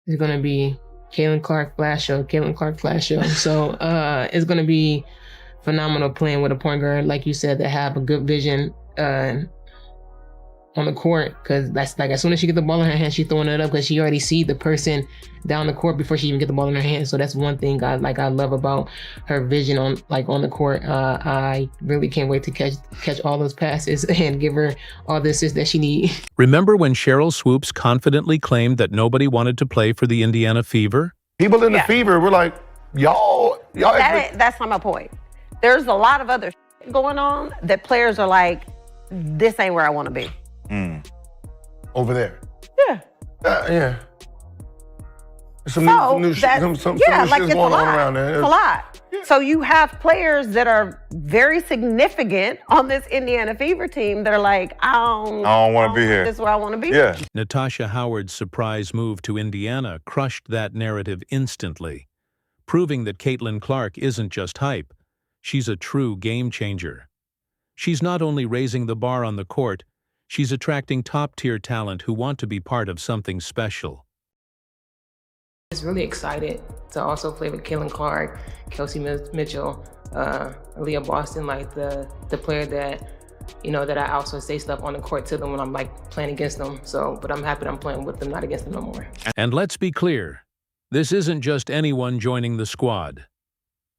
It's going to be Caitlin Clark Flash Show. So it's going to be phenomenal playing with a point guard, like you said, that have a good vision on the court, because that's like as soon as she get the ball in her hand, she's throwing it up because she already see the person down the court before she even get the ball in her hand. So that's one thing I love about her vision on the court. I really can't wait to catch all those passes and give her all the assists that she needs. Remember when Sheryl Swoopes confidently claimed that nobody wanted to play for the Indiana Fever? People in the Fever were like, y'all. That's not my point. There's a lot of other going on that players are like, this ain't where I want to be. Over there. Yeah. Yeah. Some new it's shit's going on around there. It's a lot. Yeah. So you have players that are very significant on this Indiana Fever team that are like, I don't want to be here. This is where I want to be. Yeah. Natasha Howard's surprise move to Indiana crushed that narrative instantly, proving that Caitlin Clark isn't just hype. She's a true game changer. She's not only raising the bar on the court, she's attracting top-tier talent who want to be part of something special. I was really excited to also play with Caitlin Clark, Kelsey Mitchell, Leah Boston, like the player that, that I also say stuff on the court to them when I'm like playing against them. So, but I'm happy that I'm playing with them, not against them no more. And let's be clear, this isn't just anyone joining the squad.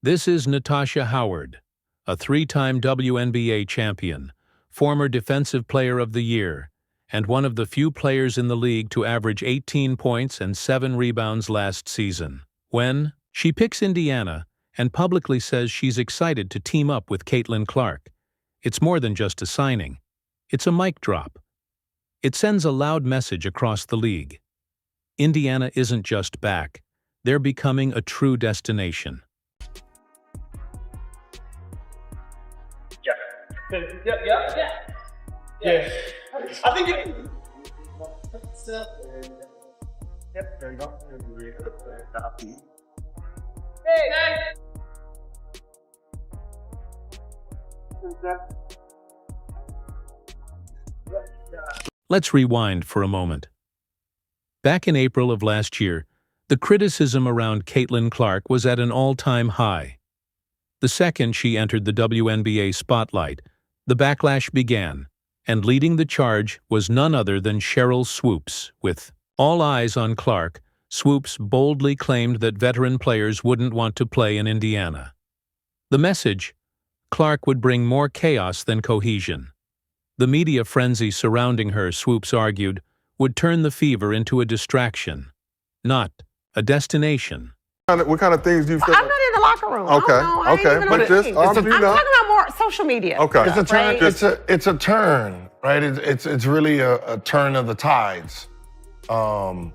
This is Natasha Howard, a 3-time WNBA champion, former Defensive Player of the Year, and one of the few players in the league to average 18 points and 7 rebounds last season. When she picks Indiana and publicly says she's excited to team up with Caitlin Clark, it's more than just a signing. It's a mic drop. It sends a loud message across the league. Indiana isn't just back. They're becoming a true destination. Yeah. I think it. Yep, there you go. Hey! Let's rewind for a moment. Back in April of last year, the criticism around Caitlin Clark was at an all-time high. The second she entered the WNBA spotlight, the backlash began, and leading the charge was none other than Sheryl Swoopes. With all eyes on Clark, Swoopes boldly claimed that veteran players wouldn't want to play in Indiana. The message: Clark would bring more chaos than cohesion. The media frenzy surrounding her, Swoopes argued, would turn the Fever into a distraction, not a destination. What kind of things do you feel? I'm not in the locker room. Okay. But this, I'm talking about more social media. Okay. It's a turn. Right? It's a turn, right? It's really a turn of the tides. Well,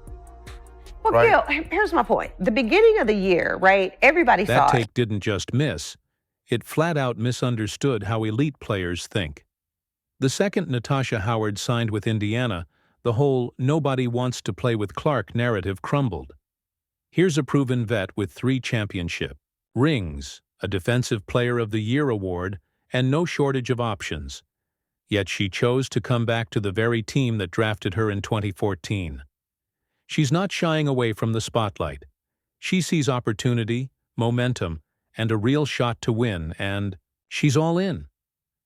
right? Gil, here's my point. The beginning of the year, right? Everybody saw That take didn't just miss. It flat out misunderstood how elite players think. The second Natasha Howard signed with Indiana, the whole "nobody wants to play with Clark" narrative crumbled. Here's a proven vet with 3 championship rings, a Defensive Player of the Year award, and no shortage of options. Yet she chose to come back to the very team that drafted her in 2014. She's not shying away from the spotlight. She sees opportunity, momentum, and a real shot to win, and she's all in.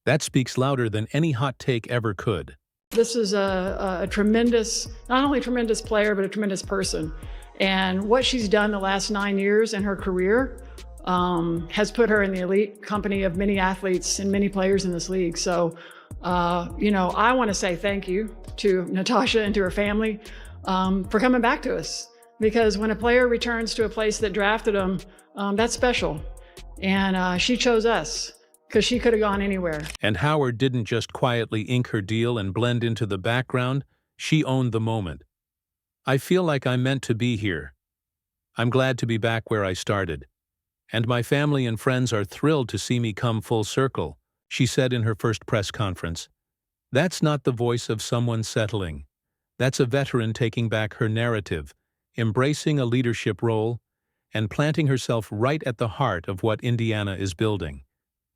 That speaks louder than any hot take ever could. This is a tremendous, not only tremendous player, but a tremendous person. And what she's done the last 9 years in her career has put her in the elite company of many athletes and many players in this league. So, I want to say thank you to Natasha and to her family for coming back to us. Because when a player returns to a place that drafted them, that's special. And she chose us, because she could have gone anywhere. And Howard didn't just quietly ink her deal and blend into the background, she owned the moment. I feel like I'm meant to be here. I'm glad to be back where I started. And my family and friends are thrilled to see me come full circle, she said in her first press conference. That's not the voice of someone settling. That's a veteran taking back her narrative, embracing a leadership role, and planting herself right at the heart of what Indiana is building.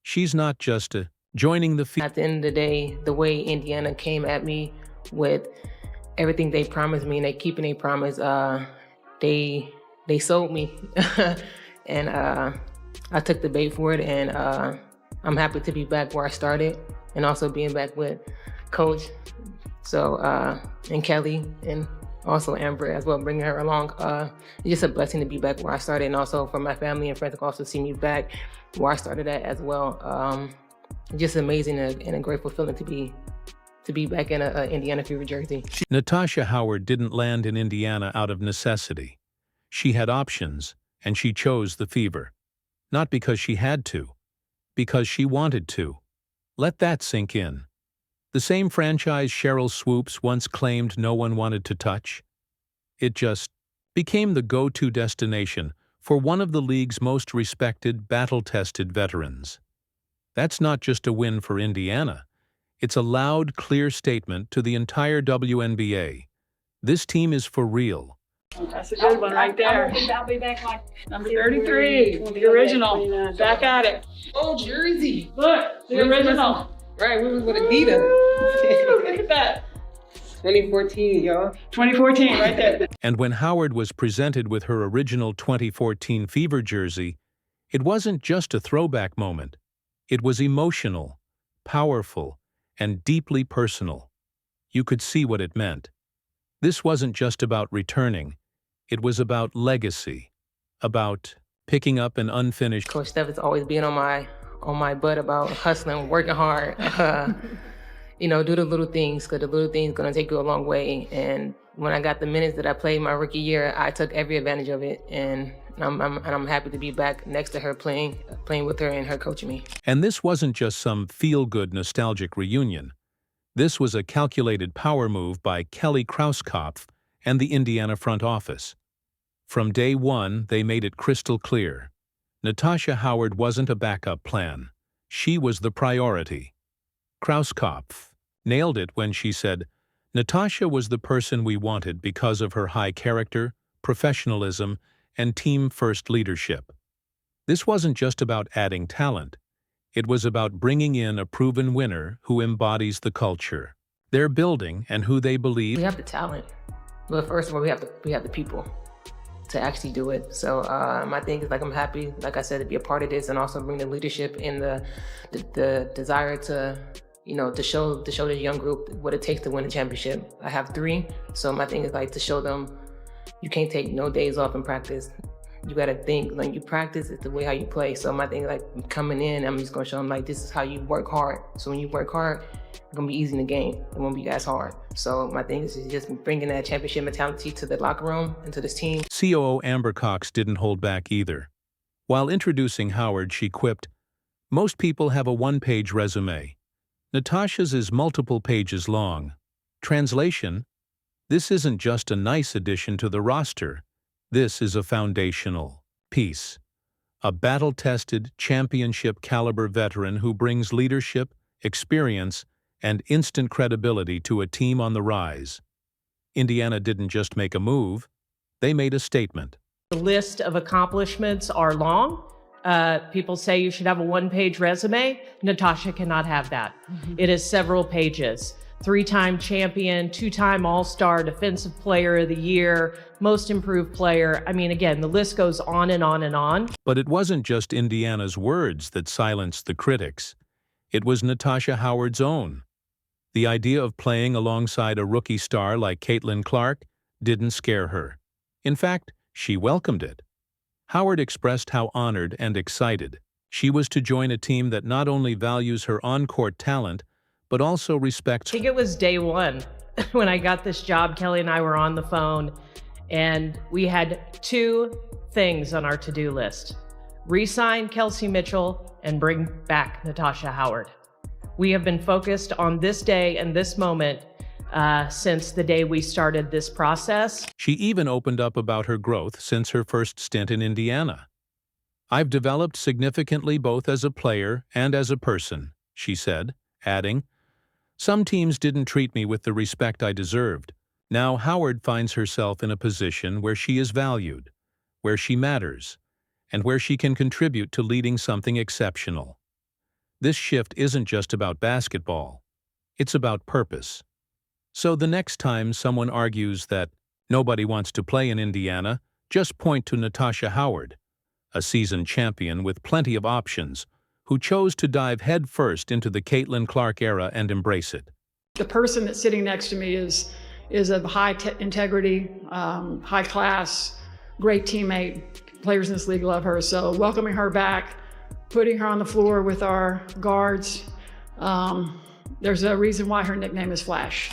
She's not just joining the At the end of the day, the way Indiana came at me with everything they promised me and they keeping their promise, they sold me, and I took the bait for it, and I'm happy to be back where I started, and also being back with Coach, so and Kelly, and also Amber as well, bringing her along. It's just a blessing to be back where I started, and also for my family and friends to also see me back where I started at as well. Just amazing and a grateful feeling to be back in a Indiana Fever jersey. Natasha Howard didn't land in Indiana out of necessity. She had options, and she chose the Fever. Not because she had to, because she wanted to. Let that sink in. The same franchise Cheryl Swoops once claimed no one wanted to touch. It just became the go-to destination for one of the league's most respected, battle-tested veterans. That's not just a win for Indiana. It's a loud, clear statement to the entire WNBA. This team is for real. That's a good one right there. I'll be back like Number 33, the original. Back at it. Oh, jersey! Look, the original. Right, we was with Adidas. Woo, look at that. 2014, y'all. 2014, right there. And when Howard was presented with her original 2014 Fever jersey, it wasn't just a throwback moment. It was emotional, powerful, and deeply personal. You could see what it meant. This wasn't just about returning. It was about legacy, about picking up an unfinished. Coach Steph has always been on my butt about hustling, working hard. Do the little things, because the little things gonna take you a long way. And when I got the minutes that I played my rookie year, I took every advantage of it, and I'm happy to be back next to her, playing with her and her coaching me. And this wasn't just some feel-good nostalgic reunion. This was a calculated power move by Kelly Krauskopf and the Indiana front office. From day one, they made it crystal clear. Natasha Howard wasn't a backup plan. She was the priority. Krauskopf nailed it when she said, Natasha was the person we wanted because of her high character, professionalism, and team-first leadership. This wasn't just about adding talent. It was about bringing in a proven winner who embodies the culture, their building, and who they believe. We have the talent, but first of all, we have the people to actually do it. So my thing is, I'm happy, like I said, to be a part of this, and also bring the leadership and the desire to show this young group what it takes to win a championship. I have 3, so my thing is to show them you can't take no days off in practice. You gotta think, you practice, it's the way how you play. So my thing is coming in, I'm just gonna show them this is how you work hard. So when you work hard, it's gonna be easy in the game. It won't be as hard. So my thing is just bringing that championship mentality to the locker room and to this team. COO Amber Cox didn't hold back either. While introducing Howard, she quipped, "Most people have a one-page resume. Natasha's is multiple pages long. Translation: this isn't just a nice addition to the roster. This is a foundational piece. A battle-tested, championship-caliber veteran who brings leadership, experience, and instant credibility to a team on the rise." Indiana didn't just make a move, they made a statement. The list of accomplishments are long. People say you should have a one-page resume. Natasha cannot have that. It is several pages. 3-time champion, 2-time All-Star, Defensive Player of the Year, Most Improved Player. I mean, again, the list goes on and on and on. But it wasn't just Indiana's words that silenced the critics. It was Natasha Howard's own. The idea of playing alongside a rookie star like Caitlin Clark didn't scare her. In fact, she welcomed it. Howard expressed how honored and excited she was to join a team that not only values her on-court talent, but also respects. I think it was day one when I got this job. Kelly and I were on the phone, and we had 2 things on our to-do list: re-sign Kelsey Mitchell and bring back Natasha Howard. We have been focused on this day and this moment since the day we started this process. She even opened up about her growth since her first stint in Indiana. "I've developed significantly both as a player and as a person," she said, adding, "Some teams didn't treat me with the respect I deserved. Now Howard finds herself in a position where she is valued, where she matters, and where she can contribute to leading something exceptional." This shift isn't just about basketball. It's about purpose. So the next time someone argues that nobody wants to play in Indiana, Just point to Natasha Howard, a seasoned champion with plenty of options, who chose to dive headfirst into the Caitlin Clark era and embrace it. The person that's sitting next to me is of high integrity, high class, great teammate. Players in this league love her. So welcoming her back, putting her on the floor with our guards, there's a reason why her nickname is Flash.